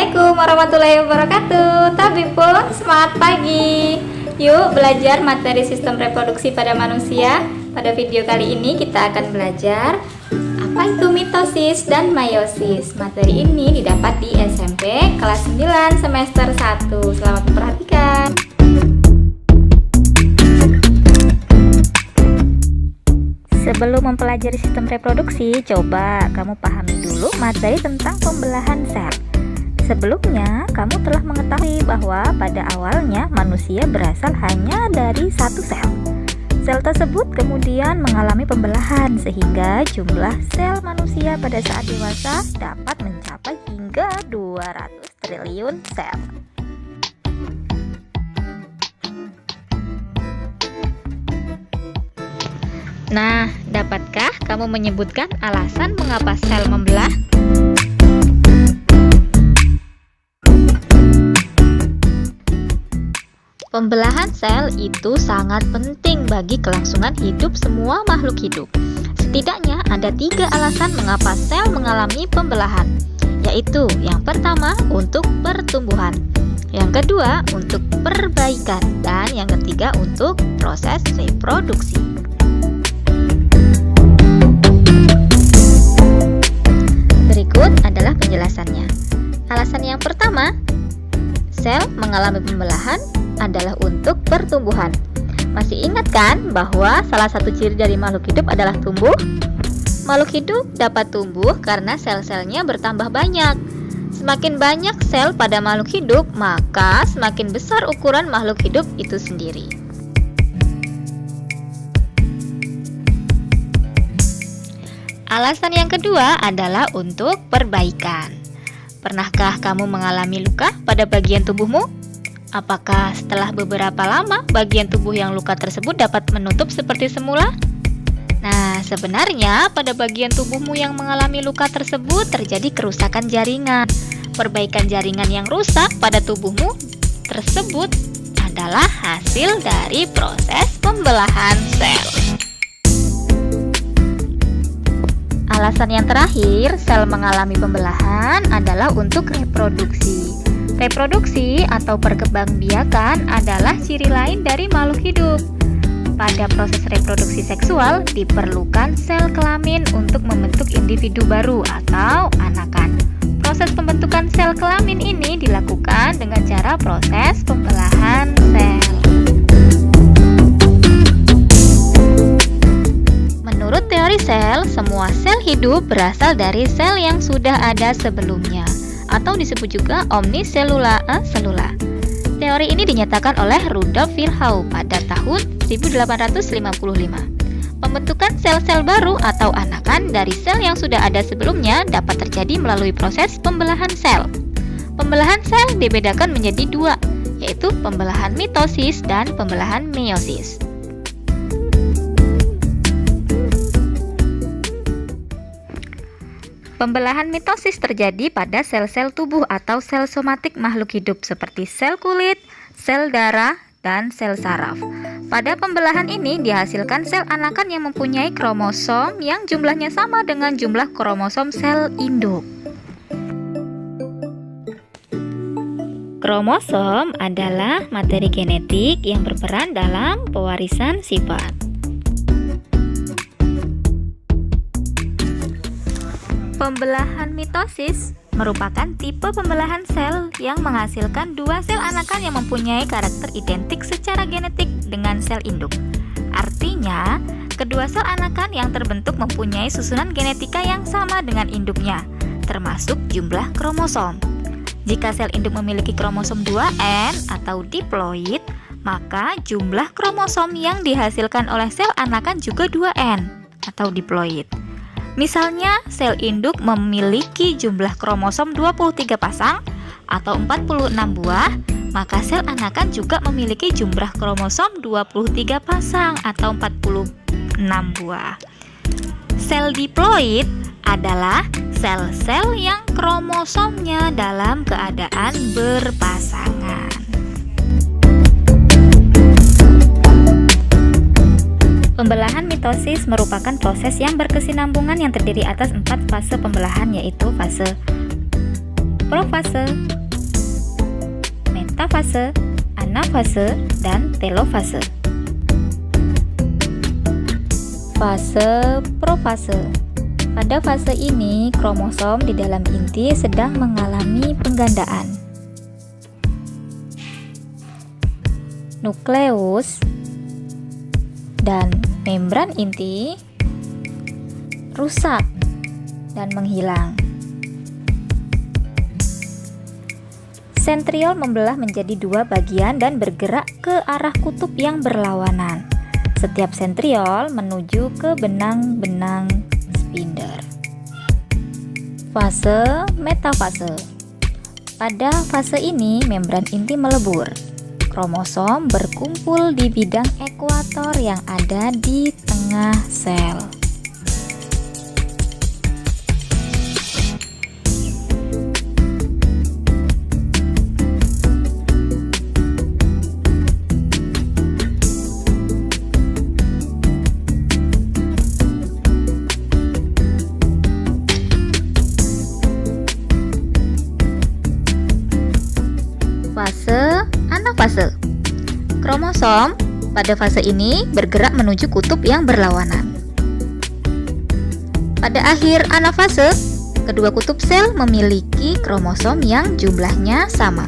Assalamualaikum warahmatullahi wabarakatuh. Tabipun, semangat pagi. Yuk belajar materi sistem reproduksi pada manusia. Pada video kali ini kita akan belajar apa itu mitosis dan meiosis. Materi ini didapat di SMP kelas 9 semester 1. Selamat memperhatikan. Sebelum mempelajari sistem reproduksi, coba kamu pahami dulu materi tentang pembelahan sel. Sebelumnya, kamu telah mengetahui bahwa pada awalnya manusia berasal hanya dari satu sel. Sel tersebut kemudian mengalami pembelahan sehingga jumlah sel manusia pada saat dewasa dapat mencapai hingga 200 triliun sel. Nah, dapatkah kamu menyebutkan alasan mengapa sel membelah? Pembelahan sel itu sangat penting bagi kelangsungan hidup semua makhluk hidup. Setidaknya ada 3 alasan mengapa sel mengalami pembelahan, yaitu yang pertama untuk pertumbuhan, yang kedua untuk perbaikan, dan yang ketiga untuk proses reproduksi. Berikut adalah penjelasannya. Alasan yang pertama, sel mengalami pembelahan adalah untuk pertumbuhan. Masih ingat kan bahwa salah satu ciri dari makhluk hidup adalah tumbuh? Makhluk hidup dapat tumbuh karena sel-selnya bertambah banyak. Semakin banyak sel pada makhluk hidup, maka semakin besar ukuran makhluk hidup itu sendiri. Alasan yang kedua adalah untuk perbaikan. Pernahkah kamu mengalami luka pada bagian tubuhmu? Apakah setelah beberapa lama bagian tubuh yang luka tersebut dapat menutup seperti semula? Nah, sebenarnya pada bagian tubuhmu yang mengalami luka tersebut terjadi kerusakan jaringan. Perbaikan jaringan yang rusak pada tubuhmu tersebut adalah hasil dari proses pembelahan sel. Alasan yang terakhir, sel mengalami pembelahan adalah untuk reproduksi. Reproduksi atau perkembangbiakan adalah ciri lain dari makhluk hidup. Pada proses reproduksi seksual, diperlukan sel kelamin untuk membentuk individu baru atau anakan. Proses pembentukan sel kelamin ini dilakukan dengan cara proses pembelahan sel. Menurut teori sel, semua sel hidup berasal dari sel yang sudah ada sebelumnya, atau disebut juga omniselula. Teori ini dinyatakan oleh Rudolf Virchow pada tahun 1855. Pembentukan sel-sel baru atau anakan dari sel yang sudah ada sebelumnya dapat terjadi melalui proses pembelahan sel. Pembelahan sel dibedakan menjadi 2, yaitu pembelahan mitosis dan pembelahan meiosis. Pembelahan mitosis terjadi pada sel-sel tubuh atau sel somatik makhluk hidup seperti sel kulit, sel darah, dan sel saraf. Pada pembelahan ini dihasilkan sel anakan yang mempunyai kromosom yang jumlahnya sama dengan jumlah kromosom sel induk. Kromosom adalah materi genetik yang berperan dalam pewarisan sifat. Pembelahan mitosis merupakan tipe pembelahan sel yang menghasilkan 2 sel anakan yang mempunyai karakter identik secara genetik dengan sel induk. Artinya, kedua sel anakan yang terbentuk mempunyai susunan genetika yang sama dengan induknya, termasuk jumlah kromosom. Jika sel induk memiliki kromosom 2N atau diploid, maka jumlah kromosom yang dihasilkan oleh sel anakan juga 2N atau diploid. Misalnya, sel induk memiliki jumlah kromosom 23 pasang atau 46 buah, maka sel anakan juga memiliki jumlah kromosom 23 pasang atau 46 buah. Sel diploid adalah sel-sel yang kromosomnya dalam keadaan berpasangan. Pembelahan mitosis merupakan proses yang berkesinambungan yang terdiri atas 4 fase pembelahan, yaitu fase profase, metafase, anafase, dan telofase. Fase profase. Pada fase ini, kromosom di dalam inti sedang mengalami penggandaan. Nukleus dan membran inti rusak dan menghilang. Sentriol membelah menjadi dua bagian dan bergerak ke arah kutub yang berlawanan. Setiap sentriol menuju ke benang-benang spindle. Fase metafase. Pada fase ini membran inti melebur. Kromosom berkumpul di bidang ekuator yang ada di tengah sel. Fase anafase. Kromosom pada fase ini bergerak menuju kutub yang berlawanan. Pada akhir anafase, kedua kutub sel memiliki kromosom yang jumlahnya sama.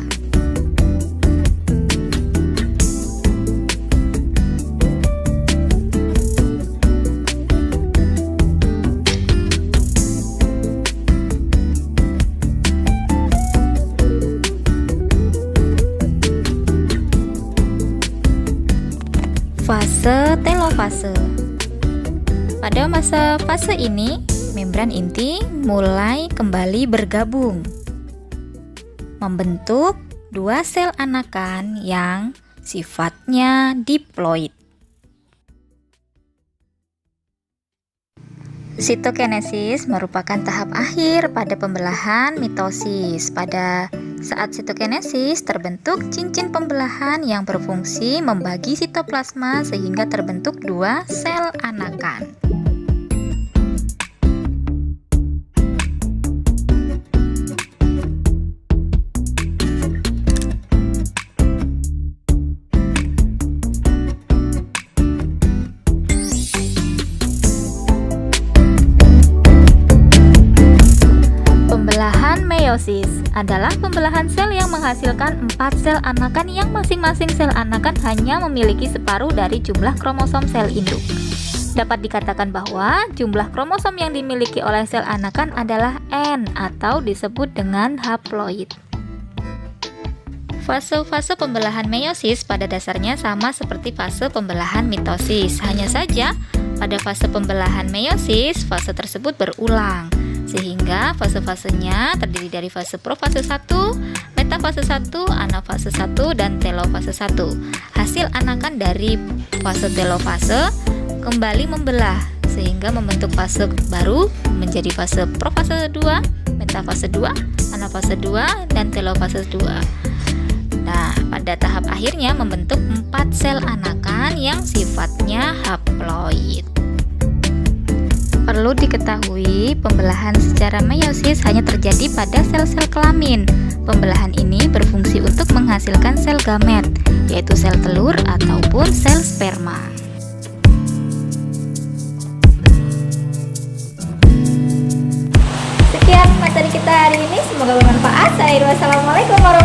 Fase telofase. Pada masa fase ini, membran inti mulai kembali bergabung, membentuk dua sel anakan yang sifatnya diploid. Sitokinesis merupakan tahap akhir pada pembelahan mitosis. Pada saat sitokinesis terbentuk cincin pembelahan yang berfungsi membagi sitoplasma sehingga terbentuk dua sel anakan. Pembelahan meiosis adalah pembelahan sel yang menghasilkan 4 sel anakan yang masing-masing sel anakan hanya memiliki separuh dari jumlah kromosom sel induk. Dapat dikatakan bahwa jumlah kromosom yang dimiliki oleh sel anakan adalah N atau disebut dengan haploid. Fase-fase pembelahan meiosis pada dasarnya sama seperti fase pembelahan mitosis. Hanya saja pada fase pembelahan meiosis, fase tersebut berulang, sehingga fase-fasenya terdiri dari fase profase 1, metafase 1, anafase 1, dan telofase 1. Hasil anakan dari fase telofase kembali membelah sehingga membentuk fase baru menjadi fase profase 2, metafase 2, anafase 2, dan telofase 2. Nah, pada tahap akhirnya membentuk 4 sel anakan yang sifatnya haploid. Perlu diketahui, pembelahan secara meiosis hanya terjadi pada sel-sel kelamin. Pembelahan ini berfungsi untuk menghasilkan sel gamet, yaitu sel telur ataupun sel sperma. Sekian materi kita hari ini, semoga bermanfaat. Wassalamualaikum warahmatullahi wabarakatuh.